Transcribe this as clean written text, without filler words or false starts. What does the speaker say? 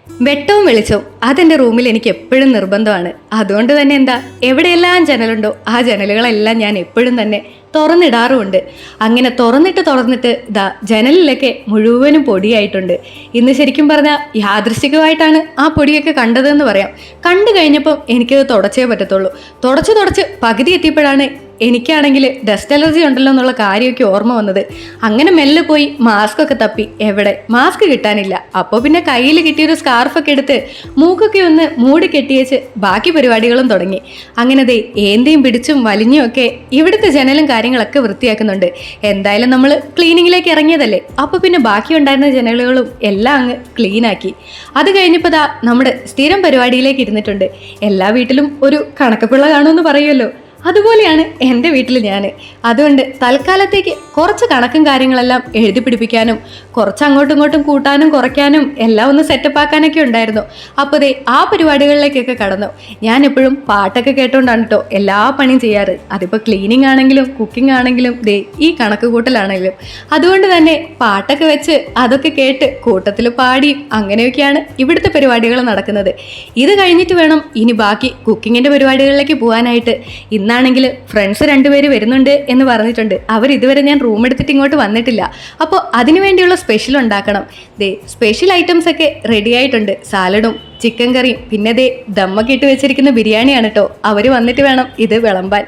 വെട്ടവും വെളിച്ചവും അതെൻ്റെ റൂമിൽ എനിക്ക് എപ്പോഴും നിർബന്ധമാണ്. അതുകൊണ്ട് തന്നെ എന്താ, എവിടെയെല്ലാം ജനലുണ്ടോ ആ ജനലുകളെല്ലാം ഞാൻ എപ്പോഴും തന്നെ തുറന്നിടാറുമുണ്ട്. അങ്ങനെ തുറന്നിട്ട് ഇതാ ജനലിലൊക്കെ മുഴുവനും പൊടിയായിട്ടുണ്ട്. ഇന്ന് ശരിക്കും പറഞ്ഞാൽ യാദൃശ്ചികമായിട്ടാണ് ആ പൊടിയൊക്കെ കണ്ടതെന്ന് പറയാം. കണ്ടു കഴിഞ്ഞപ്പം എനിക്കത് തുടച്ചേ പറ്റത്തുള്ളൂ. തുടച്ച് പകുതി എത്തിയപ്പോഴാണ് എനിക്കാണെങ്കിൽ ഡസ്റ്റ് അലർജി ഉണ്ടല്ലോ എന്നുള്ള കാര്യമൊക്കെ ഓർമ്മ വന്നത്. അങ്ങനെ മെല്ലെ പോയി മാസ്ക് ഒക്കെ തപ്പി, എവിടെ മാസ്ക് കിട്ടാനില്ല. അപ്പോൾ പിന്നെ കയ്യിൽ കിട്ടിയൊരു സ്കാർഫൊക്കെ എടുത്ത് മൂക്കൊക്കെ ഒന്ന് മൂടി കെട്ടിയേച്ച് ബാക്കി പരിപാടികളും തുടങ്ങി. അങ്ങനെ ദേ ഏന്തിയും പിടിച്ചും വലിഞ്ഞും ഒക്കെ ഇവിടുത്തെ ജനലും കാര്യങ്ങളൊക്കെ വൃത്തിയാക്കുന്നുണ്ട്. എന്തായാലും നമ്മൾ ക്ലീനിങ്ങിലേക്ക് ഇറങ്ങിയതല്ലേ, അപ്പോൾ പിന്നെ ബാക്കി ഉണ്ടായിരുന്ന ജനലുകളും എല്ലാം അങ്ങ് ക്ലീനാക്കി. അത് കഴിഞ്ഞപ്പോൾ ദാ നമ്മുടെ സ്ഥിരം പരിപാടിയിലേക്ക് ഇരുന്നിട്ടുണ്ട്. എല്ലാ വീട്ടിലും ഒരു കണക്കപ്പിള്ള കാണുമെന്ന് പറയുമല്ലോ, അതുപോലെയാണ് എൻ്റെ വീട്ടിൽ ഞാൻ. അതുകൊണ്ട് തൽക്കാലത്തേക്ക് കുറച്ച് കണക്കും കാര്യങ്ങളെല്ലാം എഴുതി പിടിപ്പിക്കാനും കുറച്ച് അങ്ങോട്ടും ഇങ്ങോട്ടും കൂട്ടാനും കുറയ്ക്കാനും എല്ലാം ഒന്ന് സെറ്റപ്പ് ആക്കാനൊക്കെ ഉണ്ടായിരുന്നു. അപ്പോൾ ദേ ആ പരിപാടികളിലേക്കൊക്കെ കടന്നു. ഞാൻ എപ്പോഴും പാട്ടൊക്കെ കേട്ടോണ്ടാണ് കേട്ടോ എല്ലാ പണിയും ചെയ്യാറ്. അതിപ്പോൾ ക്ലീനിങ് ആണെങ്കിലും കുക്കിംഗ് ആണെങ്കിലും ദേ ഈ കണക്ക് കൂട്ടലാണെങ്കിലും. അതുകൊണ്ട് തന്നെ പാട്ടൊക്കെ വെച്ച് അതൊക്കെ കേട്ട് കൂട്ടത്തിൽ പാടിയും അങ്ങനെയൊക്കെയാണ് ഇവിടുത്തെ പരിപാടികൾ നടക്കുന്നത്. ഇത് കഴിഞ്ഞിട്ട് വേണം ഇനി ബാക്കി കുക്കിങ്ങിൻ്റെ പരിപാടികളിലേക്ക് പോകാനായിട്ട്. ഇന്നാണെങ്കിൽ ഫ്രണ്ട്സ് 2 പേര് വരുന്നുണ്ട് എന്ന് പറഞ്ഞിട്ടുണ്ട്. ഇതുവരെ ഞാൻ റൂം എടുത്തിട്ട് ഇങ്ങോട്ട് വന്നിട്ടില്ല. അപ്പോൾ അതിനു വേണ്ടിയുള്ള സ്പെഷ്യൽ ഉണ്ടാക്കണം. ദേ സ്പെഷ്യൽ ഐറ്റംസ് ഒക്കെ റെഡി ആയിട്ടുണ്ട്. സാലഡും ചിക്കൻ കറിയും പിന്നെ ദേ ദമ്മൊക്കെ ഇട്ട് വെച്ചിരിക്കുന്ന ബിരിയാണിയാണ് കേട്ടോ. അവർ വന്നിട്ട് വേണം ഇത് വിളമ്പാൻ.